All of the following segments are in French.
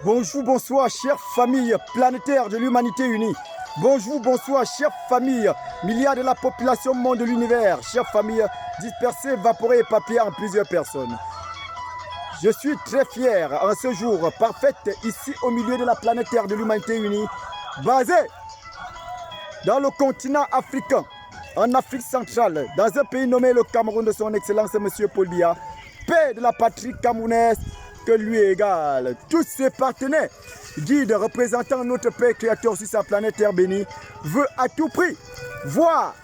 Bonjour, bonsoir, chère famille planétaire de l'humanité unie. Bonjour, bonsoir, chère famille, milliards de la population monde de l'univers. Chère famille dispersée, évaporée et papier en plusieurs personnes. Je suis très fier en ce jour parfait ici au milieu de la planète Terre de l'humanité unie, basé dans le continent africain, en Afrique centrale, dans un pays nommé le Cameroun de son excellence M. Paul Biya, paix de la patrie camerounaise que lui égale. Tous ses partenaires, guides représentant notre Père Créateur sur sa planète Terre bénie, veut à tout prix voir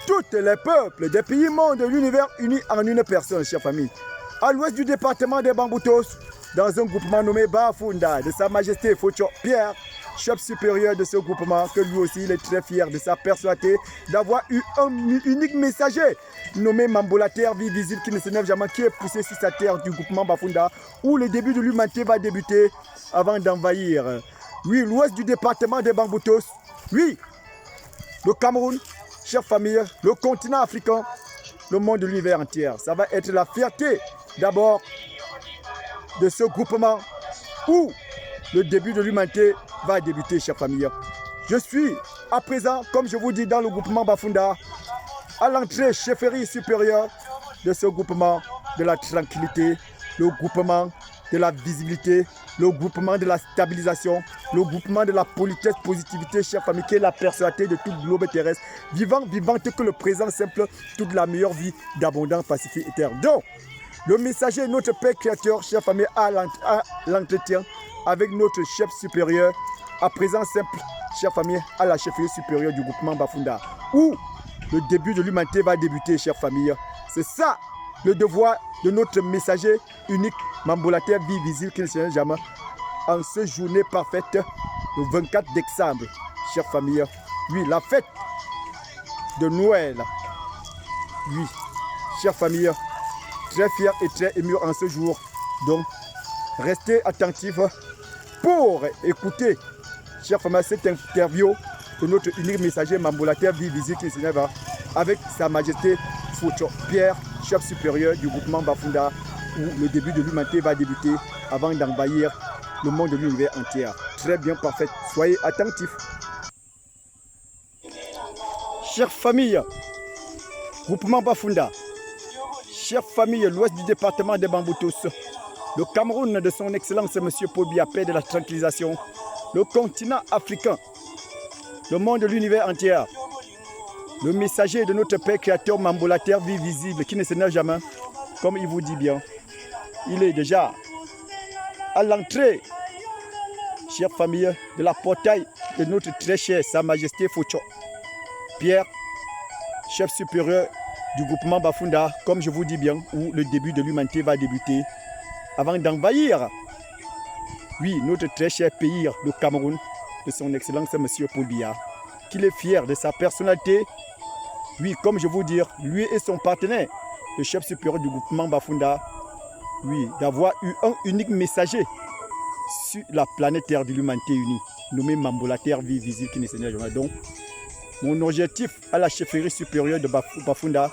tous les peuples des pays mondes de l'univers unis en une personne, chère famille. À l'ouest du département des Bamboutos, dans un groupement nommé Bafunda, de Sa Majesté Focho Pierre, chef supérieur de ce groupement, que lui aussi il est très fier de sa personnalité d'avoir eu un unique messager nommé Mambola Terre, vie visible qui ne se lève jamais, qui est poussé sur sa terre du groupement Bafunda, où le début de l'humanité va débuter avant d'envahir. Oui, l'ouest du département des Bamboutos, oui, le Cameroun, chère famille, le continent africain, le monde de l'univers entier. Ça va être la fierté d'abord de ce groupement où le début de l'humanité va débuter, chère famille. Je suis à présent, comme je vous dis, dans le groupement Bafunda, à l'entrée chefferie supérieure de ce groupement de la tranquillité, le groupement de la visibilité, le groupement de la stabilisation, le groupement de la politesse, positivité, chère famille, qui est la personnalité de tout le globe terrestre, vivante que le présent simple, toute la meilleure vie d'abondance, pacifique et terre. Donc, le messager, notre Père Créateur, chère famille, à l'entretien avec notre chef supérieur, à présent simple, chère famille, à la chefferie supérieure du groupement Bafunda, où le début de l'humanité va débuter, chère famille. C'est ça le devoir de notre messager unique, Mambola Terre, vie visible qui ne se jamais, en ce journée parfaite, le 24 décembre, chère famille. Oui, la fête de Noël. Oui, chère famille, très fier et très ému en ce jour. Donc, restez attentifs pour écouter, chère famille, cette interview de notre unique messager Mambola Terre, vie visible qui se lève avec Sa Majesté Focho Pierre, chef supérieur du groupement Bafunda, où le début de l'humanité va débuter avant d'envahir le monde de l'univers entier. Très bien, parfait. Soyez attentifs. Chère famille, groupement Bafunda, chère famille, l'ouest du département des Bamboutos, le Cameroun de son excellence M. Paul Biya, paix de la tranquillisation, le continent africain, le monde de l'univers entier, le messager de notre Père Créateur Mambola Terre, vie visible, qui ne se neige jamais, comme il vous dit bien. Il est déjà à l'entrée, chère famille, de la portail de notre très cher Sa Majesté Focho Pierre, chef supérieur du groupement Bafunda, comme je vous dis bien, où le début de l'humanité va débuter avant d'envahir, oui, notre très cher pays, le Cameroun, de son excellence M. Paul Biya, qu'il est fier de sa personnalité. Oui, comme je vous dis, lui et son partenaire, le chef supérieur du groupement Bafunda, oui, d'avoir eu un unique messager sur la planète Terre de l'humanité unie, nommé Mambola Terre, vie visible qui ne se neige jamais. Donc, mon objectif à la chefferie supérieure de Bafunda,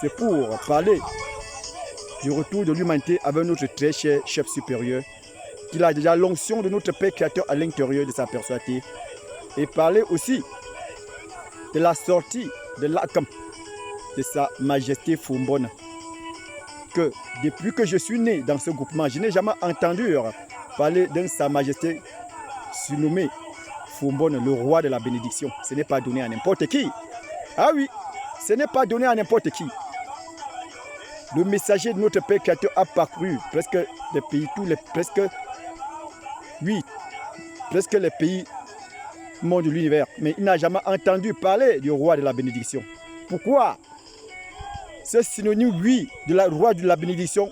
c'est pour parler du retour de l'humanité avec notre très cher chef supérieur, qu'il a déjà l'onction de notre Père Créateur à l'intérieur de sa personnalité, et parler aussi de la sortie de l'ACAM de Sa Majesté Foumbonne, que depuis que je suis né dans ce groupement, je n'ai jamais entendu parler de Sa Majesté surnommé Foumbonne, le roi de la bénédiction. Ce n'est pas donné à n'importe qui. Ah oui, ce n'est pas donné à n'importe qui. Le messager de notre Père Créateur a parcouru presque les pays, presque les pays monde de l'univers, mais il n'a jamais entendu parler du roi de la bénédiction. Pourquoi ce synonyme, oui, de la roi de la bénédiction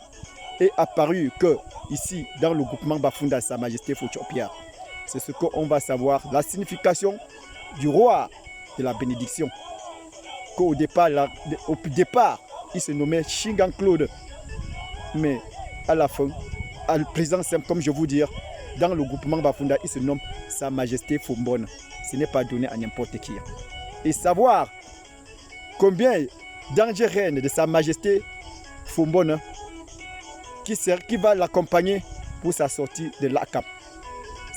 est apparu que ici, dans le groupement Bafunda, Sa Majesté Focho Pierre. C'est ce qu'on va savoir, la signification du roi de la bénédiction. Qu'au départ, il se nommait Shingan Claude, mais à la fin, à le présent simple, comme je vous dis, dans le groupement Bafunda, il se nomme Sa Majesté Foumbonne. Ce n'est pas donné à n'importe qui. Et savoir combien d'anges reines de Sa Majesté Foumbonne qui va l'accompagner pour sa sortie de l'ACAP.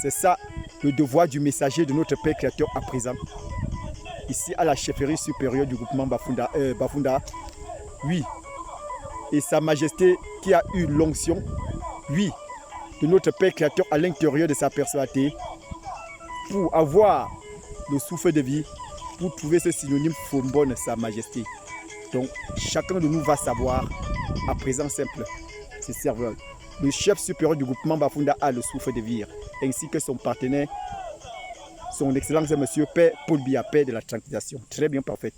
C'est ça le devoir du messager de notre Père Créateur à présent. Ici à la chefferie supérieure du groupement Bafunda. Oui. Et Sa Majesté qui a eu l'onction, oui, de notre Père Créateur à l'intérieur de sa personnalité pour avoir le souffle de vie, pour trouver ce synonyme Fombonne, Sa Majesté. Donc, chacun de nous va savoir, à présent simple, ses serveurs. Le chef supérieur du groupement Bafunda a le souffle de vie, ainsi que son partenaire, son Excellence Monsieur Père Paul Biya, Père de la tranquillisation. Très bien, parfait.